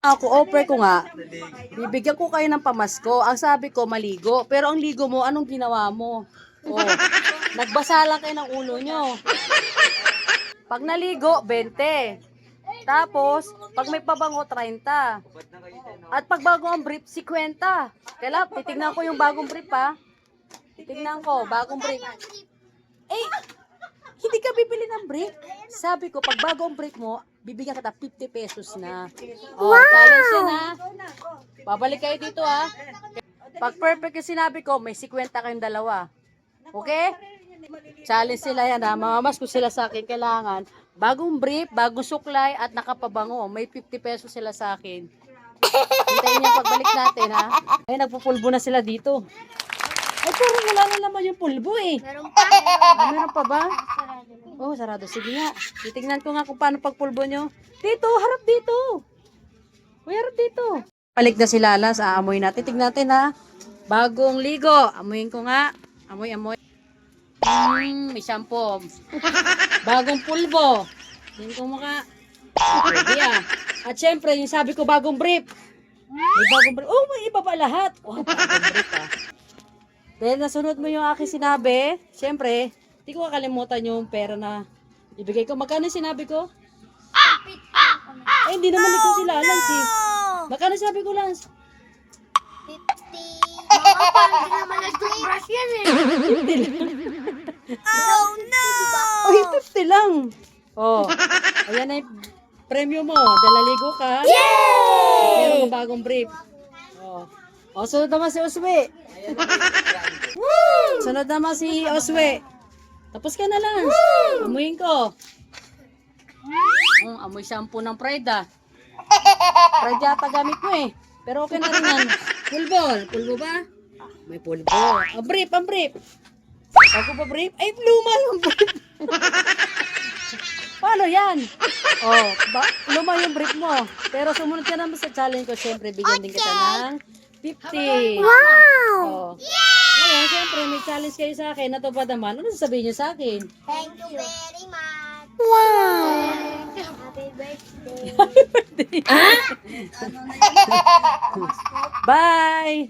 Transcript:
Ako, offer ko nga, bibigyan ko kayo ng pamasko. Ang sabi ko, maligo. Pero ang ligo mo, anong ginawa mo? Oh, nagbasa lang kayo ng ulo nyo. Pag naligo, 20. Tapos, pag may pabango, 30. At pag bago ang brief, 50. Kaya, titignan ko yung bagong brief, ha? Titignan ko, bagong brief. Eh, hindi ka bibili ng brief. Sabi ko, pag bago ang brief mo, bibigyan kita 50 pesos na. Oh, challenge yan, ha? Babalik kayo dito, ha? Pag perfect yung sinabi ko, may 50 kayong dalawa. Okay? Challenge sila yan, ha? Mamamas ko sila sa akin. Kailangan, bagong brief, bagong suklay, at nakapabango. May 50 pesos sila sa akin. Hintayin niyo pagbalik natin, ha? Ay, nagpupulbo na sila dito. Ay, pero wala na naman yung pulbo, eh. Meron pa. Meron pa ba? Oh, sarado. Sige nga. Titignan ko nga kung paano pagpulbo nyo. Dito, harap dito. Uy, harap dito. Balik na si Lalas. Aamoy natin. Tignan natin, ha. Bagong ligo. Amoyin ko nga. Amoy, amoy. May shampoo. Bagong pulbo. Tingin ko mukha. Pwede, ah. At syempre, yung sabi ko, bagong brief. May bagong brief. Oh, may iba pa lahat. Oh, bagong brief, ah. Dahil nasunod mo yung aking sinabi, syempre, di ko kakalimutan yung pera na ibigay ko. Magkano yung sinabi ko? Eh, hindi naman ikaw sila, Lance. Eh. Magkano sabi ko, Lance? 50. Mama, parang hindi naman nag-toothbrush yan eh. Oh no! Oh, 50 lang. Oh, ayan na yung premyo mo. Dalaligo ka. Yay! Meron ka bagong brief. Oh, sunod naman si Oswe. Sunod naman si Oswe. Tapos ka na lang. Amuyin ko. Amoy shampoo ng Pride, ah. Pride yata gamit mo, eh. Pero okay na rin yan. Pulbo. Pulbo ba? May pulbo. Ang brief, ang brief. Bago pa brief? Ay, luma yung brief. Paano yan? Oh, luma yung brief mo. Pero sumunod ka naman sa challenge ko. Siyempre, bigyan din kita ng 50. Wow! Oh. Ngayon, siyempre, may challenge kayo sa akin. Natupad naman. Ano sasabihin nyo sa akin? Thank you very much. Wow! Happy birthday. Bye!